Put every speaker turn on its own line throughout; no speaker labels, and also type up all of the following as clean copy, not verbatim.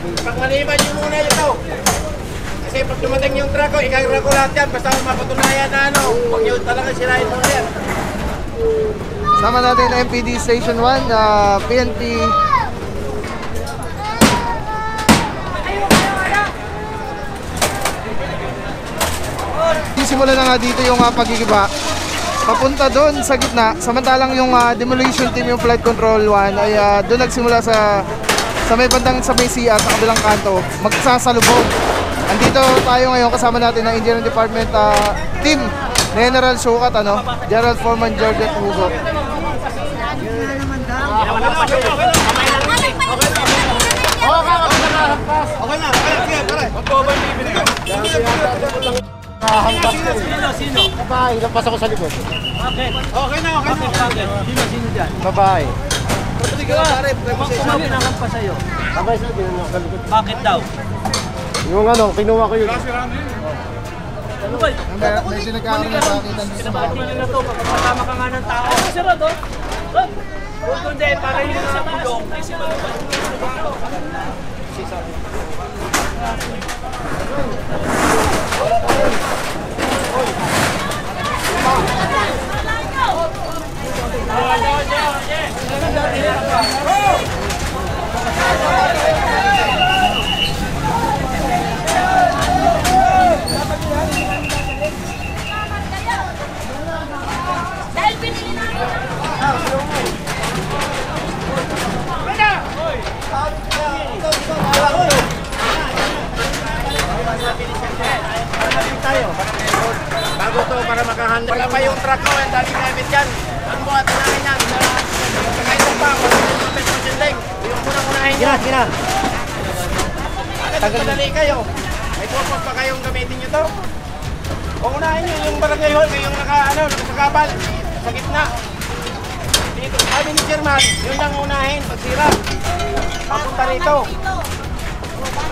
Pag maliban nyo muna ito. Kasi pag dumating yung truck ko, ikagara ko lahat yan. Basta mapatunayan na ano. Huwag nyo talaga sirain muna yan.
Sama natin ang MPD Station 1, PNP. Simula na nga dito yung pagigiba papunta doon sa gitna, samantalang yung demolition team, yung flight control 1 ay doon nagsimula sa may bandang sa may CR sa kabilang kanto magsasalubong. Andito tayo ngayon kasama natin ng Engineering Department team General Sukat, General Foreman George Hugo.
Sino? Babae, lampas ako sa likod.
Okay na. Sino dyan?
Babae.
Kumakinakam pa sa'yo.
Babae sila, binanong sa likod.
Bakit daw?
Yung kinuha ko yun.
Ano ba?
Medyo nagkakaroon na sa akin.
Sinabati nyo na ito, magpapatama ka nga ng tao. Sarado? Huwag kundi, para yun sa pulong.
Dahil pinili namin.
Bago to para makahanda. Wala pa yung truck ko, ang daming gamit yan. Ang buhat namin yan. Saka ito pa, wala na yung pesosindeng. Yung unang-unahin nyo.
Kina.
Bakit madali kayo? May purpose pa kayong gamitin nyo to? O unahin nyo yung barangay hall, yung nakasagabal sa gitna. Dito, sabi ni Chairman, yun lang unahin, pagsira. Papunta rito.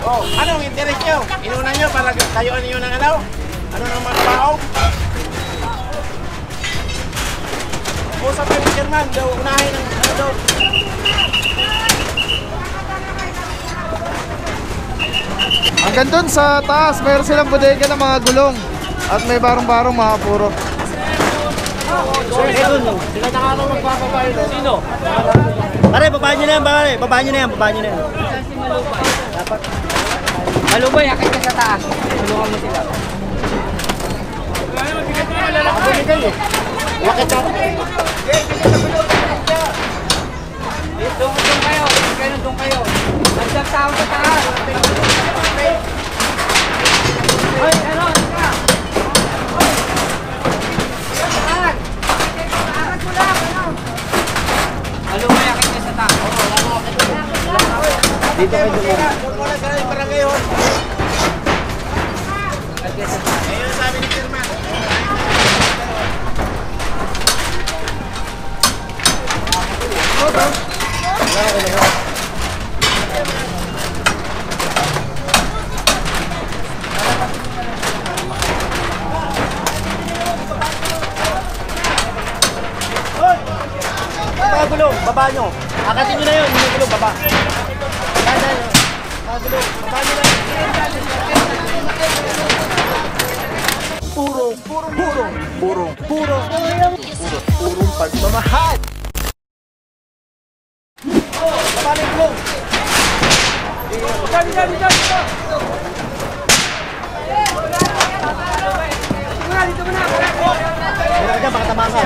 Oh, anong interest nyo? Inuna nyo para tayuan nyo ng ano? Ano ng mga baong? Usap kayo ni Chairman, daw unahin ang ano daw.
Hanggang doon sa taas, mayroon silang bodega ng mga gulong at may barong-barong mga puro.
Sila nakaka magpapabayo.
Sino?
Pare, babaan nyo na yan, pare. Babaan nyo na yan.
Malubay, akit ka sa taas. Tulungan mo sila.
Wakit na.
Doon kayo. Nagdag tao sa taas. Hoy, ano? Malubay, akit ka sa taas.
Dito kayo dumulong.
Doon muna sa barangay hall. Ayun sabi ni Chairman.
Mga gulong, baba nyo. Akatin nyo na yun, yung gulong, baba. Mga gulong, baba nyo na. Purong pagmamahal. Baba na yung gulong. Meron ka dyan, baka tamaan ka.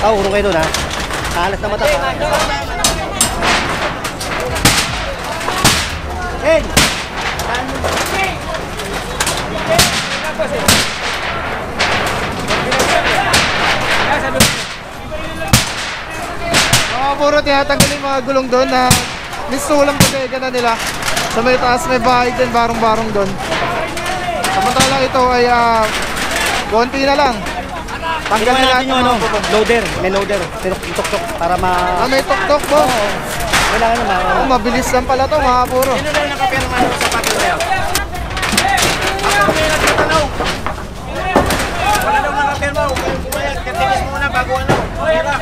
Urong kayo doon, ha? Kahalas na mata. Hey!
Mga puro tinatanggalin mga gulong doon na misulang bodega na nila. Sa may taas may bahay din, barong-barong doon. Samantalang ito ay konti na lang. Tanggalin natin yung
loader. May loader. Tok-tok para
may tok-tok po.
Kailangan naman.
Mabilis lang pala to mga puro.
Sino na yung nakapirma sa pato na yun? Ako may nagtatanong. Wala daw nakapirma. Huwag kayong pumayag. Katinis muna bago ano. Hira.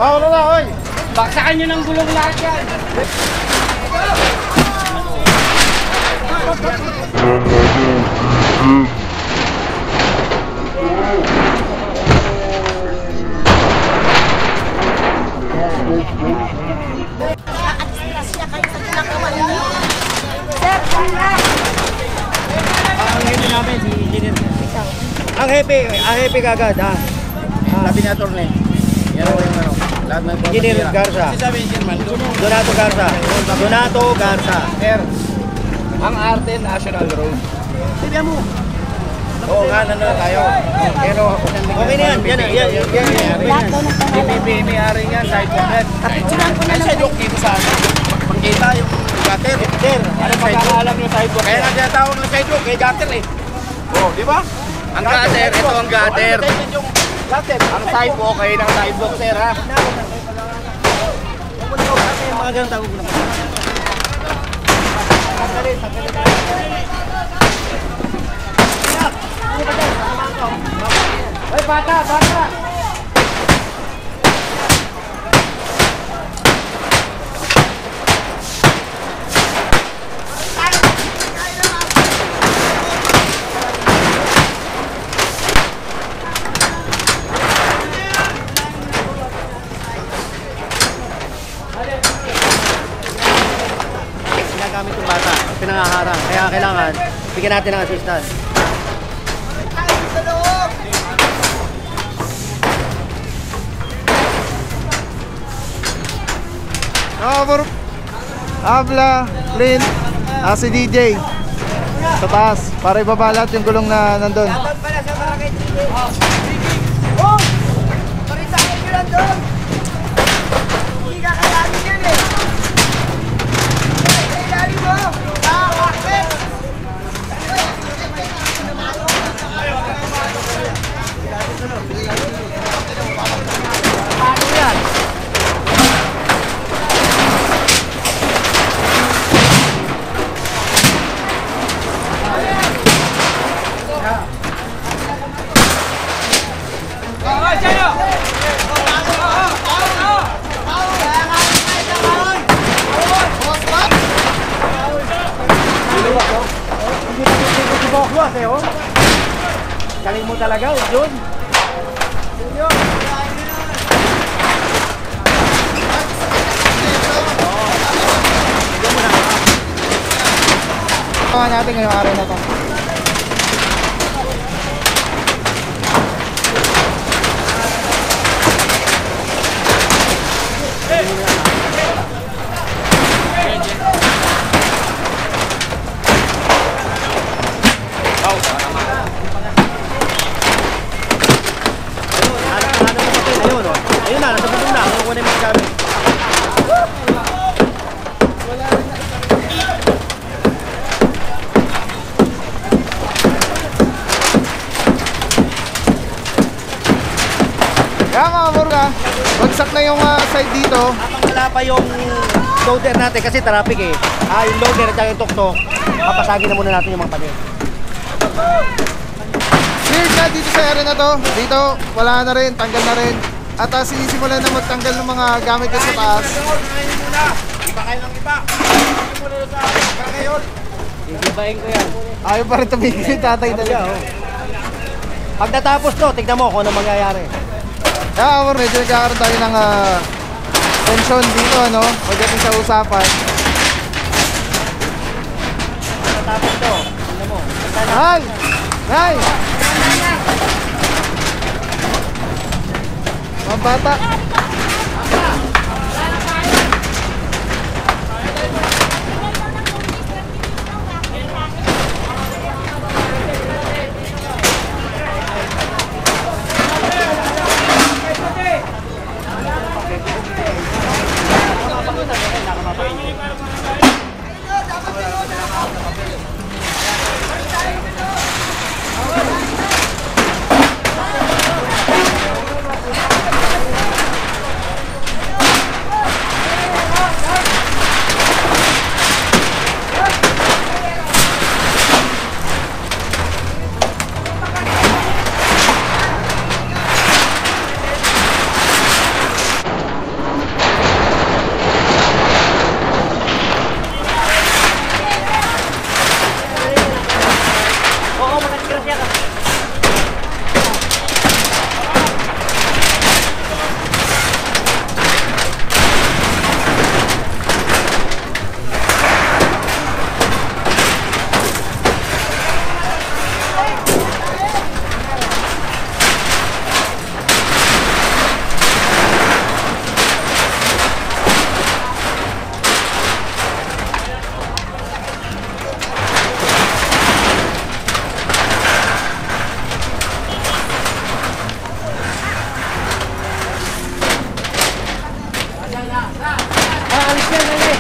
Paolo na, oy!
Baksakan nyo ng gulong lahat yan.
Nakadisgrasya kayo sa ginagawa niyo. Sir, para!
Ang hepe namin, si Engineer. Ang hepe kagad, ha?
Sabi niya, Torne. Yan ako yung ano. Lahat ng
Engineer Garza.
Sabi niya, man.
Donato Garza. Donato Garza.
Sir, ang arte national road.
Sabihan mo.
Oo nga, na tayo. Pero,
Okay na yan. Yan.
Lahat daw ng pangalan.
may ari niyan, side pocket.
Kapicturan ko na lang.
Joke dito sa akin. Pagkita yung gutter.
Sir, ano pagkakaalam nyo tayo po?
Kaya nga tinatawag ng sidewalk, kay gutter eh.
Oh, di ba?
Ang gutter, ito ang gutter.
Yung gutter.
Ang sidewalk, kayo ng sidewalk, sir ha.
Yung mga ganun tawag ko naman. Ay, bata! Ginagamit yung bata, pinangaharang. Kaya kailangan, bigyan natin ng assistance.
Abla, Clint, si DJ sa taas para ibabalat yung gulong na nandun.
Galing mo talaga, yun.
Gawa natin ngayong araw na to.
Ayun na, nasa bundok na. Ano ko na yung magsabi?
Kaya mga murga, bagsak na yung side dito.
Habang wala pa yung loader natin kasi traffic eh. Yung loader at yung tuktok, papasagin na muna natin yung mga pader.
Cleared na dito sa area na to. Dito, wala na rin, tanggal na rin. At sinisimulan na magtanggal ng mga gamit ko sa taas.
Unahin muna. Iba kayo ng iba. Unahin muna sa barangay hall.
Iibahin ko yan.
Ayaw pa rin tumigil yung tatay talaga.
Pag natapos to, tignan mo kung ano mangyayari.
Kaya amor, medyo nagkakaroon tayo ng tension dito, no? Pagdating sa usapan.
Pag natapos to, tignan mo.
Hay! Hay! Mga bata.
disgrasya ka. Alis yan, nanay.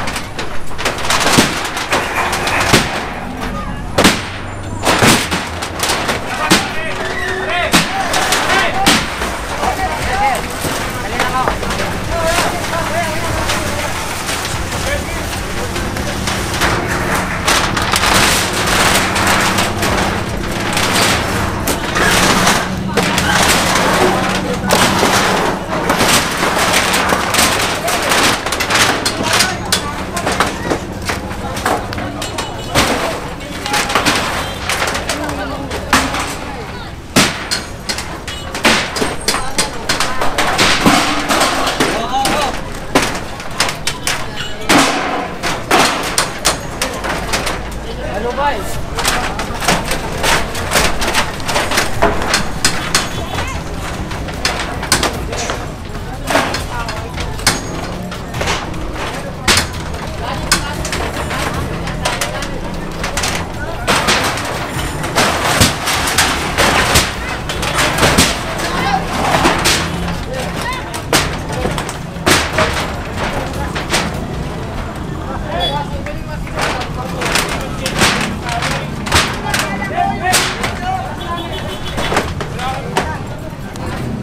Ano ba eh?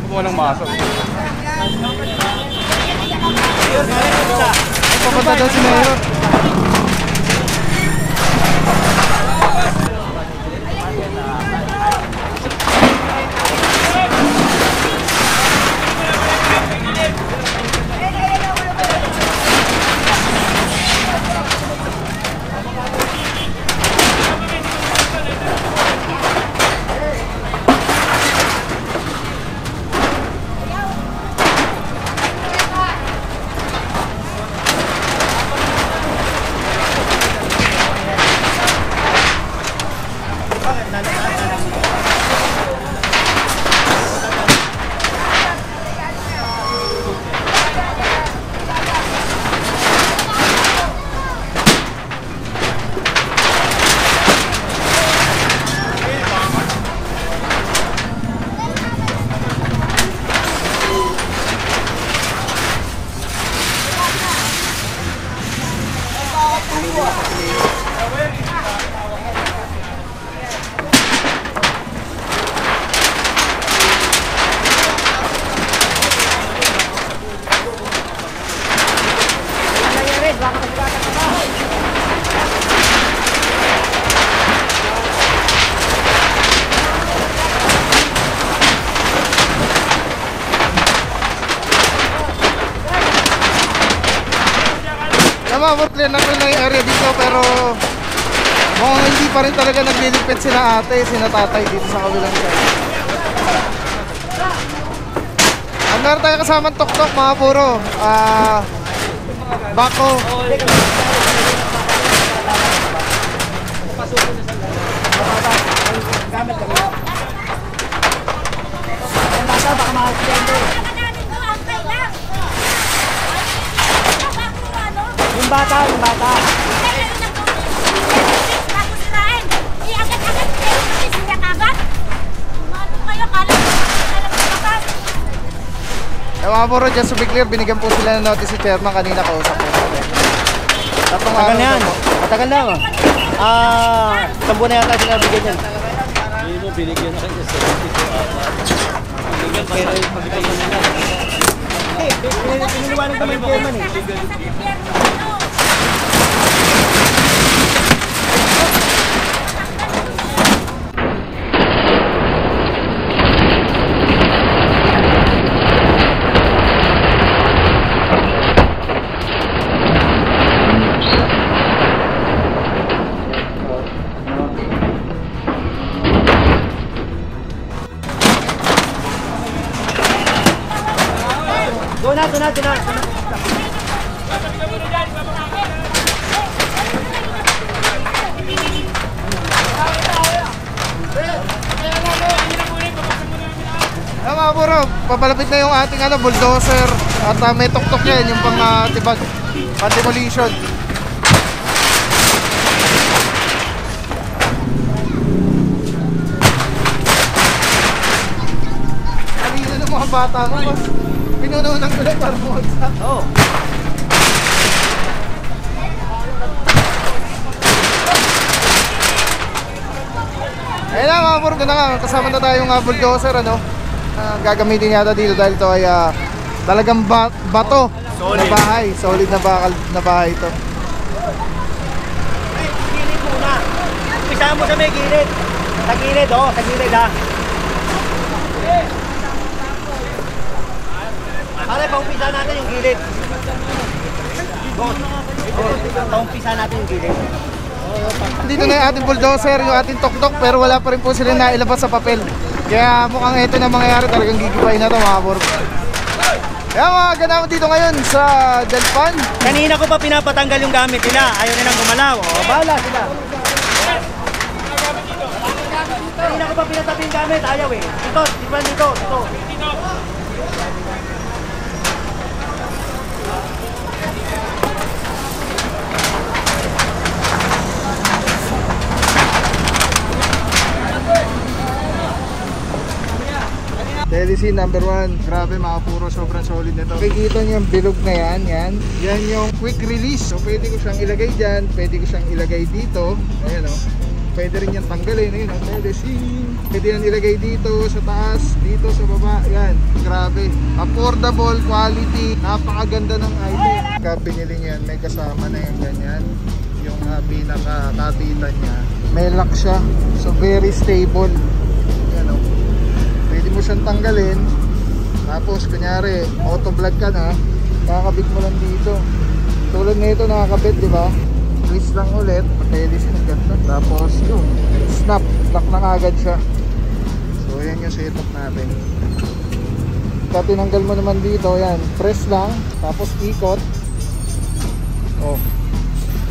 Walang masok. Papunta daw si Mayor. Clear na clear na yung area dito, pero mukhang hindi pa rin talaga nagliligpit sina ate, sina tatay dito sa kabilang side. Ang meron tayo kasamang tok-tok mga puro bako.
Yung bata.
Mga puro, just to be clear, binigyan po sila ng notice si Chairman kanina, kausap po natin. Tatlong
Matagal
araw
na yan.
po.
Matagal na. Sambo na yata sila bigyan yan.
Hindi mo binigyan na kanya 72 hours. Binigyan pa rin pagkakita nila.
Piniliwanag naman yung chairman eh. Sunod.
Mga bro, papalapit na yung ating bulldozer at may tuktok yan, yung pang tibag, demolition. Kanina ng mga bata mo, pinuno ng kulay para bumagsak.
Oo.
Ayun na mga bro, na nga, kasama na tayong bulldozer, gagamitin yata dito dahil ito ay talagang bato na bahay, solid na bahay ito.
Ay, gilid muna. Umpisa mo sa may gilid. Sa gilid, sa gilid ha. Pare, paumpisa natin yung gilid. Paumpisa natin yung gilid.
Dito na yung ating bulldozer, yung ating tuktok, pero wala pa rin po sila nailabas sa papel. Kaya mukhang ito na mangyayari, talagang gigibayin na ito mga bro. Kaya mga ganamo dito ngayon sa Delpan.
Kanina ko pa pinapatanggal yung gamit nila. Ayaw nilang gumalaw. Bahala sila. Kanina ko pa pinatabi yung gamit. Ayaw eh. Dito.
Telecine number 1. Grabe mga puro, sobrang solid nito. Nakikita niyo yung bilog na yan. Yan yung quick release. So pwede ko siyang ilagay dyan, pwede ko siyang ilagay dito. Ayan o. Pwede rin yan tanggalin. Ayun o, telecine. Pwede yan ilagay dito sa taas, dito sa baba. Yan, grabe. Affordable, quality, napakaganda ng item. Pagka binili niyan, may kasama na yung ganyan. Yung pinaka-kapitan niya. May lock siya. So very stable. Yan o. Pwede mo siyang tanggalin. Tapos kunyari auto vlog ka na, nakakabit mo lang dito. Tulad nito nakakabit, di ba? Twist lang ulit, telecine ng ganda. Tapos yun, snap, lock na agad siya. So yan yung setup natin. Pagka tinanggal mo naman dito, yan, press lang, tapos ikot. Oh.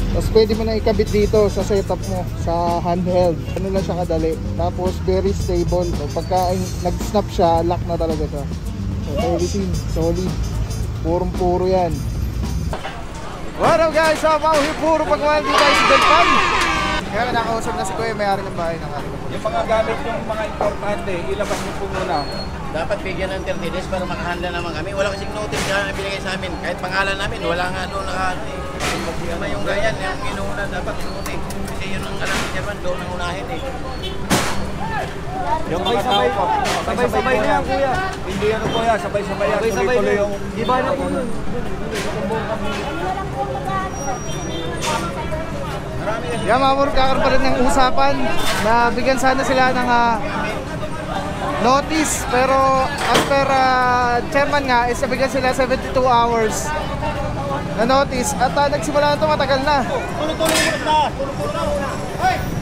Tapos pwede mo na ikabit dito sa setup mo, sa handheld. Ano lang siya kadali. Tapos very stable. So, pagka nag-snap siya, lock na talaga siya. So telecine, solid. Purong-puro yan. What up guys? Puro pagkawan dito tayo sa Delpan. Kaya nakausap na si Kuya, may-ari ng bahay ng ating.
Yung mga gamit, yung mga importante, ilabas niyo po muna.
Dapat bigyan ng 30 days para makahandla naman kami. Wala kasing notice na binigay sa amin. Kahit pangalan namin, wala nga doon naman yung ganyan, yung inuuna dapat sumunod eh. Kasi yun ang alam ni Japan, doon ang unahin eh.
Yung mga tao po, sabay-sabay na yan, kuya. Hindi ano kuya, sabay-sabay yan. Tuloy-tuloy yung...
Iba na po yun.
Yan mga bro, kakaroon pa rin ng usapan na bigyan sana sila ng notice, pero as per chairman nga is bigyan sila 72 hours na notice at nagsimula na ito, matagal na.
Tulong-tulong mo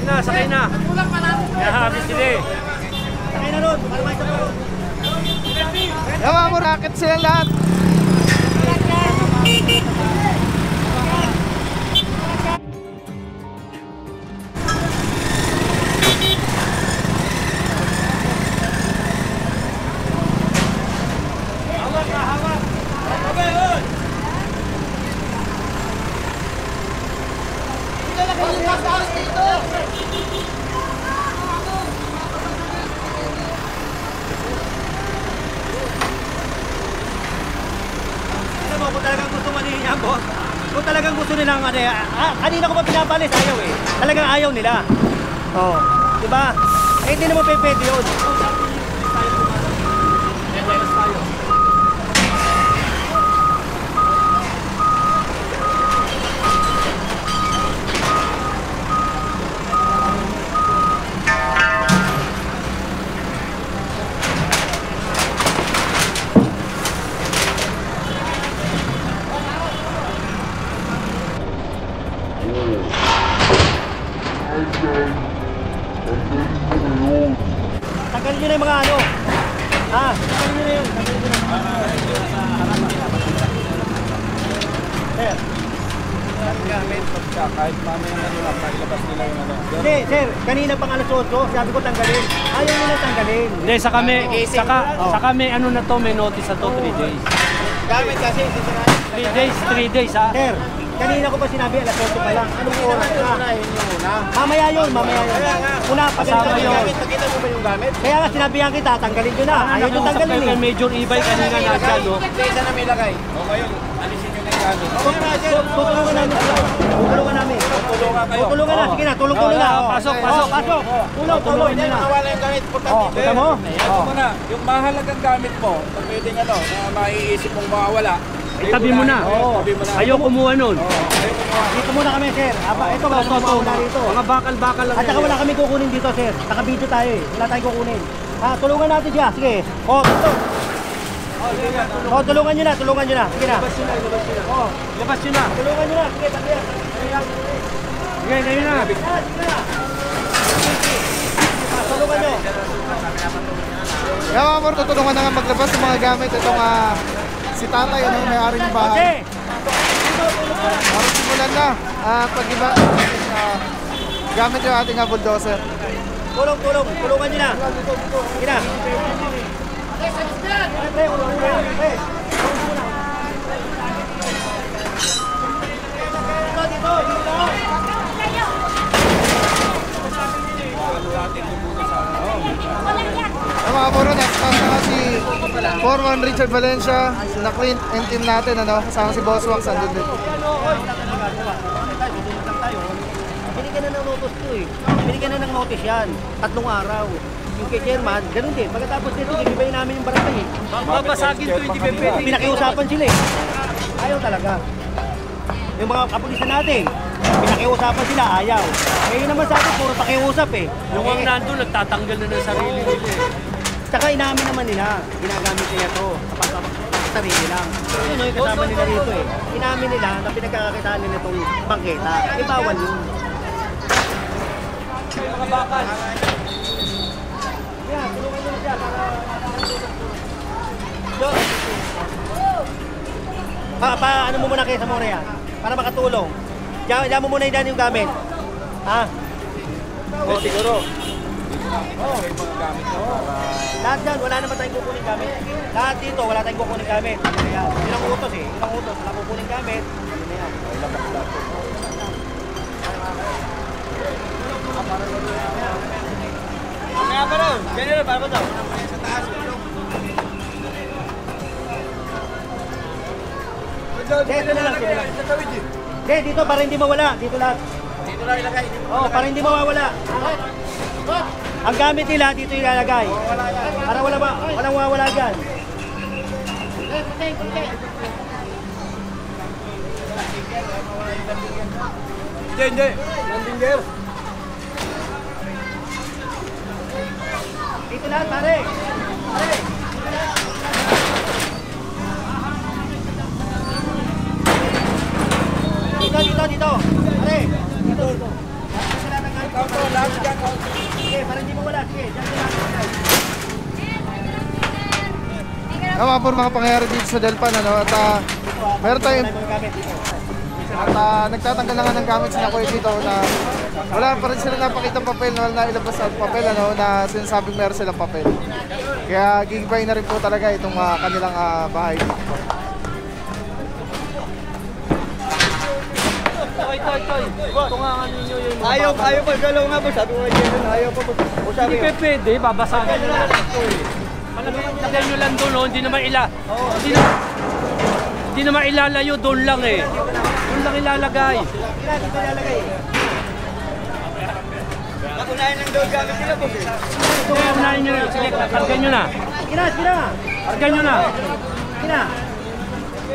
na.
Sakay na. Yahabis sila eh.
Sakay na ron.
Yan mga bro, racket sila lahat.
Kung talagang gusto manihin niya, boss. Kung talagang gusto nilang kanina ko pa pinapalis, ayaw eh. Talagang ayaw nila. Oo. Diba? Eh, hindi naman pwede yun. Tanggalin nyo na yung mga ano. Tanggalin nyo na yun. Tanggalin nyo na. Sir.
Gamit pagka kahit mamaya na nila, pailabas nila yung ano.
Hindi, sir. Kanina pang alas 8, sabi ko tanggalin. Ayaw nila tanggalin.
Hindi, sa kami, ano na to, may notice na to, 3 days.
Gamit kasi,
3 days ha.
Sir, kanina ko pa sinabi, alas 8 pa lang. Anong oras na?
unahin yung una.
Mamaya yun, mamaya yun.
Kaya nga.
Una, pag
Kasama
ganito
yun.
Gamit, nakita mo ba yung gamit?
Kaya nga sinabihan kita, tanggalin nyo na. Ayaw nyo tanggalin eh.
Major e-bike kanina nandyan, no?
Isa na may lagay.
O ngayon, alisin nyo na yung gamit.
Tutulungan namin. Tutulungan namin.
Tulungan kayo.
Tutulungan na. Sige na, tulong-tulong na. Oh.
Pasok.
Pasok. Tulong.
Hindi, makawala yung gamit.
Oh, kita mo?
Ano mo na, yung mahalagang gamit mo, pwedeng ano, na maiisip mong mawawala.
Tabi mo na.
Tabi mo na.
Ayaw kumuha nun.
Dito muna kami, sir. Ito ba? Ito muna dito.
Mga bakal-bakal lang.
At saka wala kami kukunin dito, sir. Naka-video tayo eh. Wala tayong kukunin. Tulungan natin siya. Sige. Ito. Tulungan nyo na. Sige na.
Labas yun na.
Tulungan nyo na. Sige, tabi.
Sige, kayo na.
Tulungan nyo.
Kaya mga amor, tutulungan na nga maglabas ng mga gamit. Itong si tatay, ano, may-ari ng bahay.
Okay.
Para simulan na. Pag-iba, gamit yung ating bulldozer.
Tulungan nyo na. Sige na.
Mga amor, next time na nga si Foreman Richard Valencia, na Clint and team natin, ano, kasama si Boss Wax, andun din.
Binigyan na ng notice to eh. Binigyan na ng notice yan. 3 araw. Yung kay Chairman, ganun din. Pagkatapos nito, gigibayin namin yung barangay eh.
Babasagin to, hindi pwede.
Pinakiusapan sila eh. Ayaw talaga. Yung mga kapulisan natin, pinakiusapan sila, ayaw. Ngayon naman sa atin, puro pakiusap eh.
Yung ang nandun, nagtatanggal na ng sarili nila eh.
Tsaka inamin naman nila, ginagamit nila to sa sarili lang. Yun yung kasama nila rito eh. Inamin nila na pinagkakakitaan nila itong bangketa. Bawal yun.
Mga bakal.
Yan, tulungan nyo na siya para... ano mo muna kayo sa Morea? Para makatulong. Diyan mo muna yung gamit. Ha?
Siguro.
Lahat dyan, wala naman tayong kukunin gamit. Lahat dito, wala tayong kukunin gamit. Ilang utos eh. Ilang utos, wala kukunin gamit. Ano na yan?
Kaya pa rin. General, para ba daw?
Dito na lang, dito lang. Dito para hindi mawala. Dito lahat.
Dito lang ilagay.
Oh, para hindi mawawala. Ang gamit nila dito ilalagay. Para walang mawawala dyan.
Hindi. Landing gear.
Dito lahat, pare. Pare. Dito. Pare. Dito. Sige, para hindi mawala. Sige, dyan sila.
Mga amor, mga pangyayari dito sa Delpan, ano, at meron tayong nagtatanggal na nga ng gamit sa Nakoy dito na wala pa rin sila napakita papel, wala na ilabas sa papel, ano, na sinasabing meron silang papel. Kaya gigibayin na rin po talaga itong kanilang bahay.
Toy. Ito nga nga ninyo yung mga
Ayaw
bakal.
pa galaw nga po. Sabi ko nga ayaw pa po.
Hindi pwede, babasagin na lang ito eh. Lagyan nyo lang doon, oh. Hindi naman ilalayo, doon lang eh. Doon lang ilalagay.
Dito ilalagay. Nakunayan lang daw gamit nila po.
Sige, unahin nyo na. Sige, kargan nyo na.
Sige na.
Kargan nyo na.
Sige na.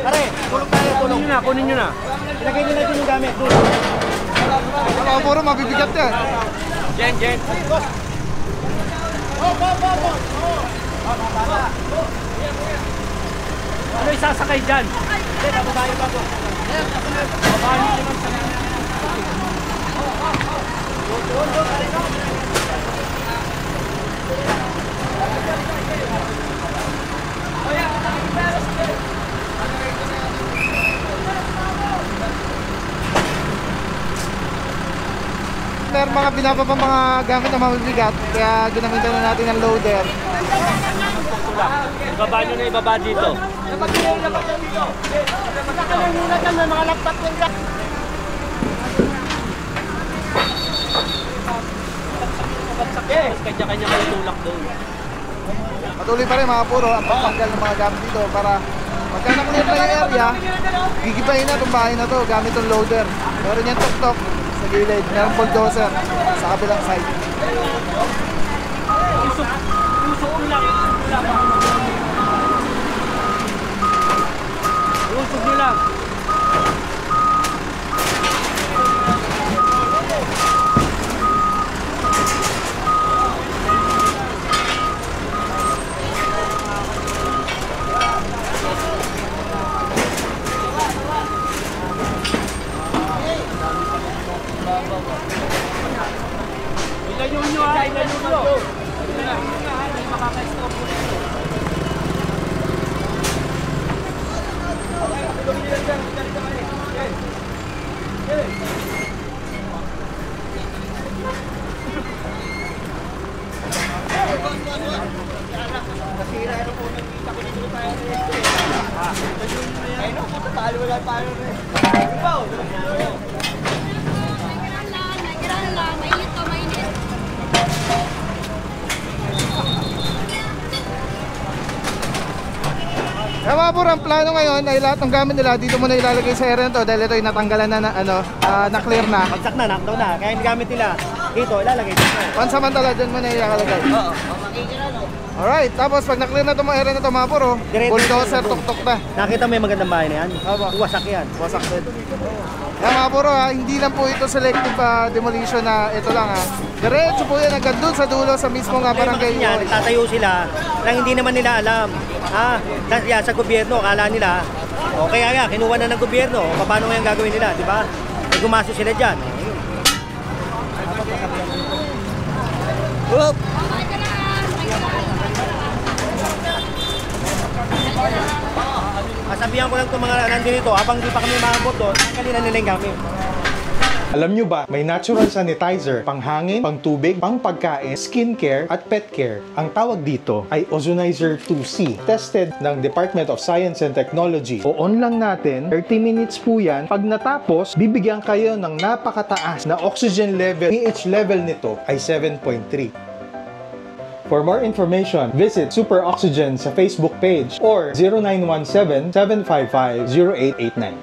Pare, tulog tayo, tulog.
Kunin nyo na.
Ilagay nyo natin yung gamit. Tulog.
Mga amor, mabibigat yan.
Jen. Ano isasakay dyan?
Hindi, tapos tayo bago.
Babahan nyo naman sa...
pinapapang mga gamit na mabibigat, kaya ginamitan na natin ng loader.
Ibaba nyo na ibaba dito. Kanya-kanya kayo tulak doon.
Patuloy pa rin mga puro ang pagtanggal ng mga gamit dito para pagka na-clear na yung area, gigibahin na itong bahay na to gamit yung loader. Meron yung tok-tok sa gilid, meron bulldozer sa kabilang side.
Usok nyo lang. Usok nyo lang. Ilayo nyo ha, ilayo nyo. Hindi makaka-stop po nito.
Kaya mga puro, ang plano ngayon ay lahat ng gamit nila dito muna ilalagay sa area na to dahil ito ay natanggalan na, na-clear na.
Bagsak na, knockdown na. Kaya yung gamit nila dito, ilalagay dito.
Pansamantala dyan muna ilalagay. Alright, tapos pag na-clear na itong mga area na to mga puro,
Diretso
bulldozer,
na to.
tuk-tuk na.
Nakita mo yung magandang bahay na yan?
Opo.
Wasak yan.
Wasak din. Kaya mga puro hindi lang po ito selective demolition na ito lang diretso po yan hanggang dun sa dulo sa mismo nga barangay
Yan,
yun.
nagtatayo sila lang hindi naman nila alam. Kaya sa gobyerno, akala nila, o kaya nga, kinuha na ng gobyerno, o paano nga yung gagawin nila, di ba? Ay gumasto sila dyan. Oop! Masabihan ko lang itong mga nandito, habang di pa kami maabot doon, tanggalin na nila yung gamit.
Alam nyo ba, may natural sanitizer, panghangin, pangtubig, pangpagkain, skincare, at pet care. Ang tawag dito ay Ozonizer 2C. Tested ng Department of Science and Technology. O-on lang natin, 30 minutes po yan. Pag natapos, bibigyan kayo ng napakataas na oxygen level. pH level nito ay 7.3. For more information, visit Super Oxygen sa Facebook page or 0917-755-0889.